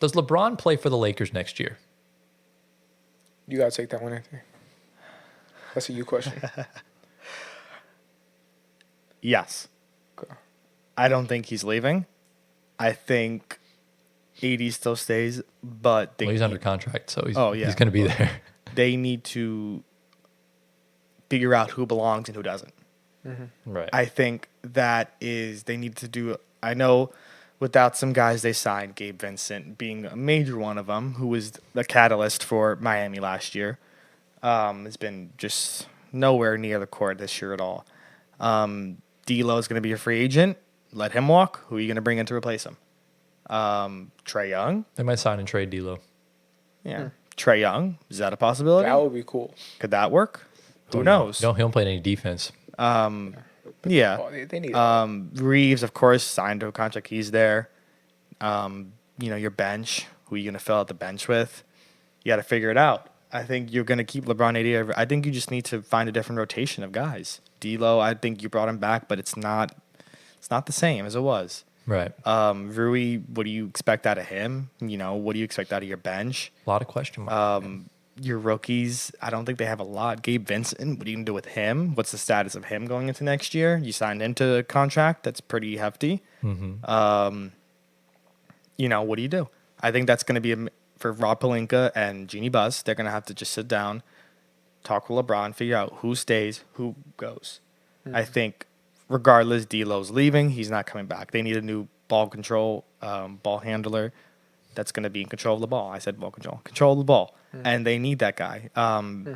Does LeBron play for the Lakers next year? You got to take that one, Anthony. That's a you question. Yes. Okay. I don't think he's leaving. I think AD still stays, but He's under contract, so he's Oh, yeah. he's going to be there. they need to figure out who belongs and who doesn't. Right. I think that is they need to do. I know without some guys they signed, Gabe Vincent being a major one of them, who was the catalyst for Miami last year, has been just nowhere near the court this year at all. D'Lo is going to be a free agent. Let him walk. Who are you going to bring in to replace him? Trae Young. They might sign and trade D'Lo. Yeah. Trae Young. Is that a possibility? That would be cool. Could that work? Who knows? He don't play any defense. Yeah. Oh, they need Reeves, of course, signed to a contract. He's there. Your bench. Who are you going to fill out the bench with? You got to figure it out. I think you're going to keep LeBron AD. I think you just need to find a different rotation of guys. D'Lo, I think you brought him back, but it's not the same as it was. Right. Rui, what do you expect out of him? What do you expect out of your bench? A lot of question marks. Your rookies, I don't think they have a lot. Gabe Vincent, what are you going to do with him? What's the status of him going into next year? You signed into a contract that's pretty hefty. Mm-hmm. What do you do? I think that's going to be for Rob Pelinka and Jeannie Buss. They're going to have to just sit down, talk with LeBron, figure out who stays, who goes. I think regardless, D'Lo's leaving. He's not coming back. They need a new ball control, ball handler that's going to be in control of the ball. I said ball control. Control of the ball. And they need that guy.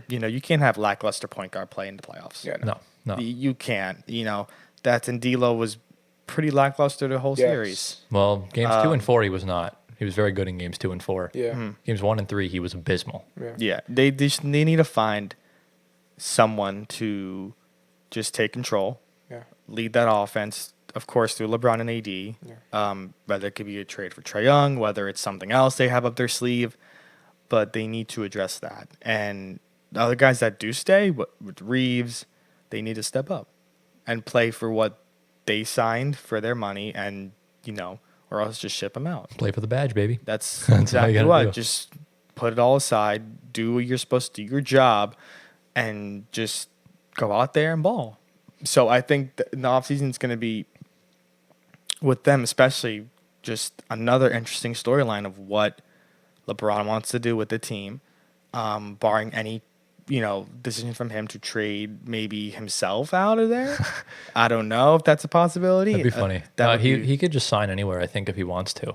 You can't have lackluster point guard play in the playoffs. Yeah, No. You can't. And D'Lo was pretty lackluster the whole series. Well, games 2 and 4, he was not. He was very good in games 2 and 4. Yeah. Games 1 and 3, he was abysmal. Yeah. They need to find someone to just take control, lead that offense, of course, through LeBron and AD. Whether it could be a trade for Trae Young, whether it's something else they have up their sleeve, but they need to address that. And the other guys that do stay, with Reeves, they need to step up and play for what they signed for their money, and or else just ship them out. Play for the badge, baby. That's all you exactly gotta what. do. Just put it all aside, do what you're supposed to do, your job, and just go out there and ball. So I think the offseason is going to be, with them especially, just another interesting storyline of what LeBron wants to do with the team, barring any decision from him to trade maybe himself out of there. I don't know if that's a possibility. That'd be funny. He could just sign anywhere, I think, if he wants to.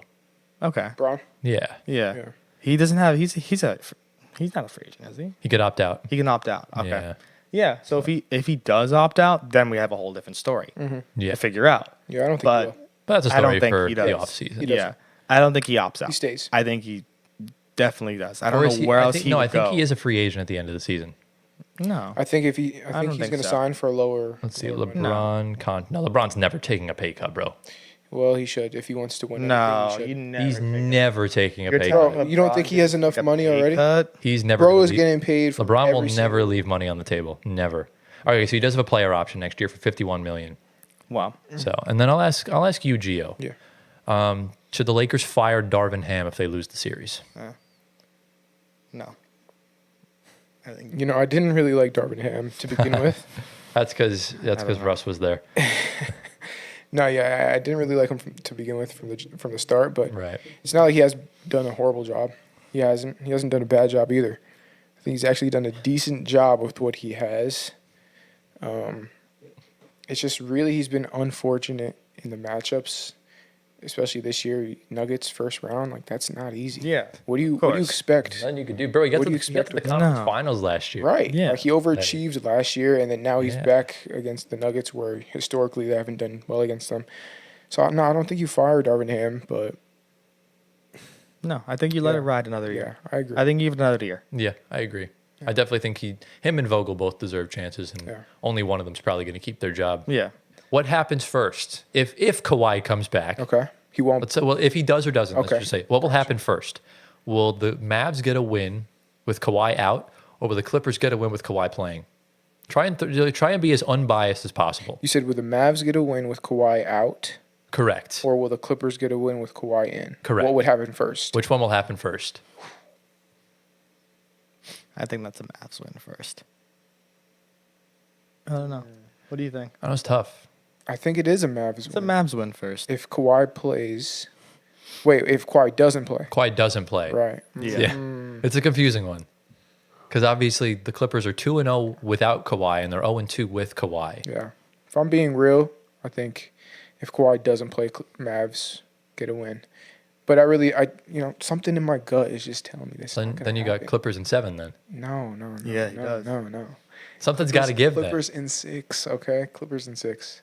Okay. Braun? Yeah. Yeah. He doesn't have. He's not a free agent, is he? He could opt out. He can opt out. Okay. Yeah. Yeah. So if he does opt out, then we have a whole different story Yeah. to figure out. Yeah, I don't think But he will. But that's a I don't story think for he the does. offseason. He doesn't. Yeah. I don't think he opts out. He stays. I think he definitely does. I don't Or know is he, where I else think, he No, would I think go. he is a free agent at the end of the season. No. I think don't he's think going to so. sign for a lower. Let's see. lower money. LeBron. No, LeBron's never taking a pay cut, bro. Well, he should if he wants to win. No. anything, he You should. never He's take a- never taking a You're pay telling cut. me You don't LeBron think he has can enough take a money pay already? cut? He's never. Bro gonna is leave- getting paid. From LeBron will every never single- leave money on the table. Never. Okay, so he does have a player option next year for $51 million. Wow. So, and then I'll ask you, Gio. Yeah. Should the Lakers fire Darvin Ham if they lose the series? No. I think I didn't really like Darvin Ham to begin with. That's because Russ was there. No, yeah, I didn't really like him to begin with from the start. But Right. it's not like he has done a horrible job. He hasn't. He hasn't done a bad job either. I think he's actually done a decent job with what he has. It's just really he's been unfortunate in the matchups, especially this year. Nuggets first round, like that's not easy. Yeah. What do you course. expect? Nothing you could do, bro. He got What to do you the expect? conference No. finals last year. Right. Yeah. Like he overachieved last year, and then now he's Yeah. back against the Nuggets, where historically they haven't done well against them. So no, I don't think you fire Darvin Ham, but No. I think you let Yeah. it ride another year. yeah, I agree. I think even another year. Yeah, I agree. I definitely think him and Vogel both deserve chances, and Yeah. only one of them's probably going to keep their job. Yeah. What happens first if Kawhi comes back? Okay, he won't. Let's say, well, if he does or doesn't, Okay. let's just say, what will happen first? Will the Mavs get a win with Kawhi out, or will the Clippers get a win with Kawhi playing? Try and be as unbiased as possible. You said would the Mavs get a win with Kawhi out? Correct. Or will the Clippers get a win with Kawhi in? Correct. What would happen first? Which one will happen first? I think that's a Mavs win first. I don't know. What do you think? That was tough. I think it is a Mavs It's win. a Mavs win first. If Kawhi plays. Wait, if Kawhi doesn't play. Kawhi doesn't play. Right. Yeah. It's a confusing one. Because obviously the Clippers are 2-0 without Kawhi, and they're 0-2 with Kawhi. Yeah. If I'm being real, I think if Kawhi doesn't play, Mavs get a win. But something in my gut is just telling me this. Then you got Clippers in 7 then. No. Yeah, he does. No. Something's got to give then. Clippers in 6, okay? Clippers in 6.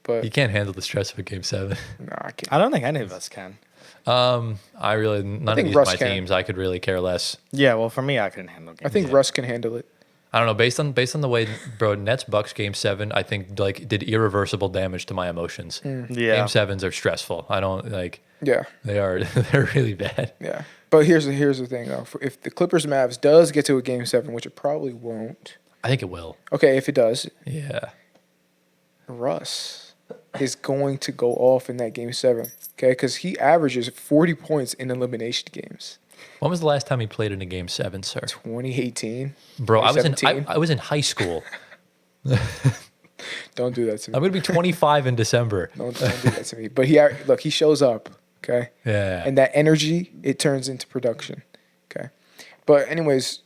But You can't handle the stress of a Game 7. no, I can't. I don't think any of us can. None think of these Russ my can. teams, I could really care less. Yeah, well, for me, I couldn't handle games. I think Russ can handle it. I don't know. Based on the way, bro, Nets Bucks Game 7, I think did irreversible damage to my emotions. Yeah. Game 7s are stressful. I don't like. Yeah. They are. They're really bad. Yeah. But here's the thing, though. If the Clippers-Mavs does get to a Game 7, which it probably won't. I think it will. Okay, if it does, Yeah. Russ is going to go off in that Game 7, okay? Because he averages 40 points in elimination games. When was the last time he played in a Game 7, sir? 2018. Bro, I was in 2017. I was in high school. Don't do that to me. I'm gonna be 25 in December. Don't do that to me. But he shows up, okay? Yeah. And that energy, it turns into production, okay? But anyways,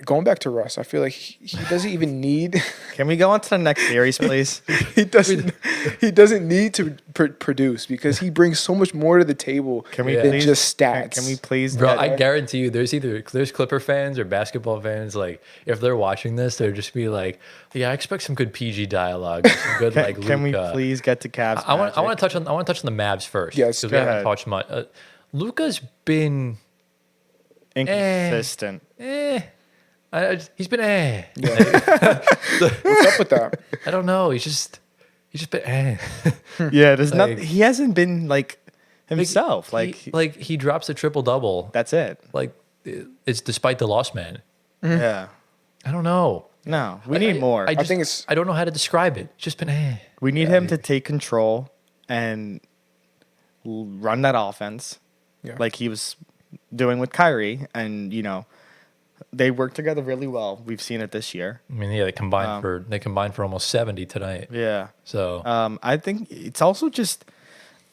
going back to Russ, I feel like he doesn't even need. Can we go on to the next series, please? he doesn't need to produce because he brings so much more to the table Can we than please, just stats. Can we please? Bro, get- I guarantee you, there's Clipper fans or basketball fans. Like, if they're watching this, they're just be like, "Yeah, I expect some good PG dialogue, some good like." can we Luka." please get to Cavs? I want Magic? to touch on the Mavs first. Yes, because go we haven't ahead. touched much. Luka's been Inconsistent. he's been What's up with that? I don't know. He's just been Yeah, there's Like- nothing. He hasn't been like himself. he drops a triple double. That's it. Like it's despite the loss man. Yeah. I don't know. No, we need more. I think it's- I don't know how to describe it. It's just been we need him to take control and run that offense Yeah. like he was doing with Kyrie. And, they work together really well. We've seen it this year. I mean, yeah, they combined for almost 70 tonight. Yeah. So I think it's also just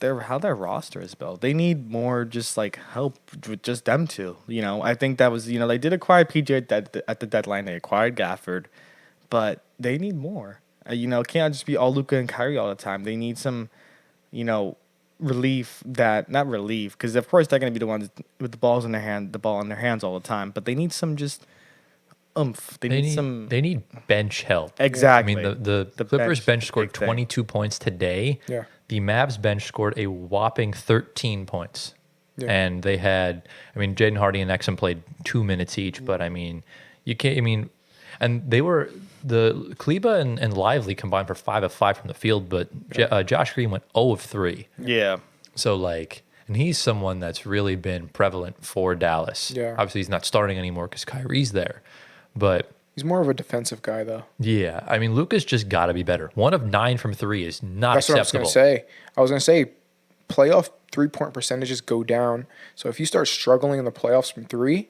how their roster is built. They need more just like help with just them two. I think that was, they did acquire PJ at the deadline. They acquired Gafford, but they need more. It can't just be all Luka and Kyrie all the time. They need some, relief not relief, because of course they're going to be the ones with the ball in their hands all the time. But they need some just oomph. They need bench help. exactly. I mean, the Clippers bench scored big thing. 22 points today. Yeah. The Mavs bench scored a whopping 13 points. Yeah. And they had, Jaden Hardy and Exum played 2 minutes each, but you can't, and they were, the Kleba and Lively combined for 5 of 5 from the field, but Josh Green went 0 of 3. Yeah. So, and he's someone that's really been prevalent for Dallas. Yeah. Obviously, he's not starting anymore because Kyrie's there. But He's more of a defensive guy, though. yeah, Luka's just got to be better. 1 of 9 from 3 is not That's acceptable. what I was going to say. Playoff 3-point percentages go down. So if you start struggling in the playoffs from 3,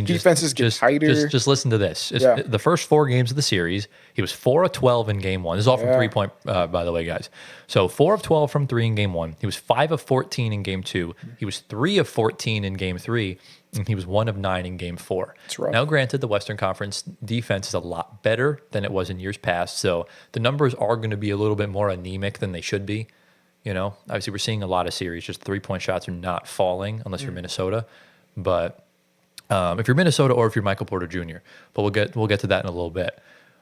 defenses get tighter. Just listen to this. Yeah. The first 4 games of the series, he was 4 of 12 in game 1. This is all from 3-point, by the way, guys. So 4 of 12 from 3 in game 1. He was 5 of 14 in game 2. He was 3 of 14 in game 3. And he was 1 of 9 in game 4. It's rough. Now, granted, the Western Conference defense is a lot better than it was in years past. So the numbers are going to be a little bit more anemic than they should be. Obviously, we're seeing a lot of series. Just 3-point shots are not falling unless you're Minnesota. But if you're Minnesota or if you're Michael Porter Jr., but we'll get to that in a little bit.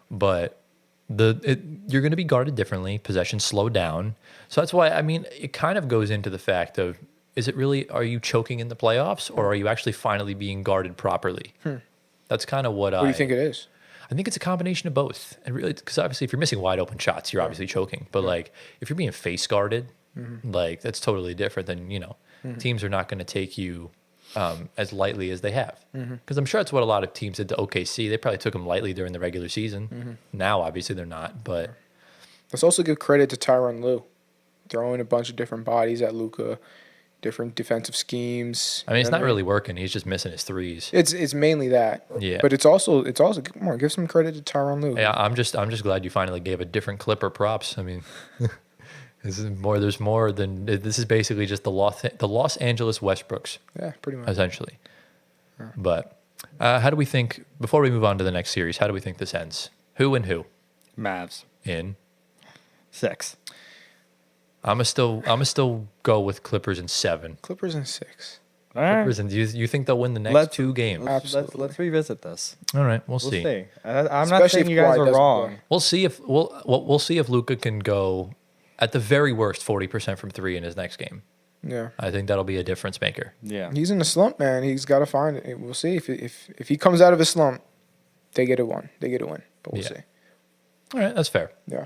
But you're going to be guarded differently. Possessions slow down. So that's why it kind of goes into the fact of, is it really, are you choking in the playoffs or are you actually finally being guarded properly? That's kind of what do you think it is? I think it's a combination of both. And really, because obviously if you're missing wide open shots, you're obviously choking. But if you're being face guarded, that's totally different than, teams are not going to take you as lightly as they have. Because I'm sure that's what a lot of teams did to OKC. They probably took them lightly during the regular season. Now, obviously, they're not. But Let's also give credit to Tyronn Lue, throwing a bunch of different bodies at Luka, different defensive schemes. I mean, it's not really working. He's just missing his threes. It's mainly that. Yeah. But it's also come on, give some credit to Tyronn Lue. Yeah, I'm just glad you finally gave a different Clipper props. I mean, this is more. There's more than this is basically just the Los Angeles Westbrooks. Yeah, pretty much. Essentially. Yeah. But how do we think before we move on to the next series? How do we think this ends? Who and who? Mavs In 6. I'm still go with Clippers in 7. Clippers in 6. All right. Clippers and you think they'll win the next 2 games? Let's revisit this. All right, we'll see. I'm not saying you guys are wrong. Play. We'll see if we'll see if Luka can go at the very worst 40% from 3 in his next game. Yeah, I think that'll be a difference maker. Yeah, he's in a slump, man. He's got to find it. We'll see if he comes out of his slump, they get a win. But we'll see. All right, that's fair. Yeah.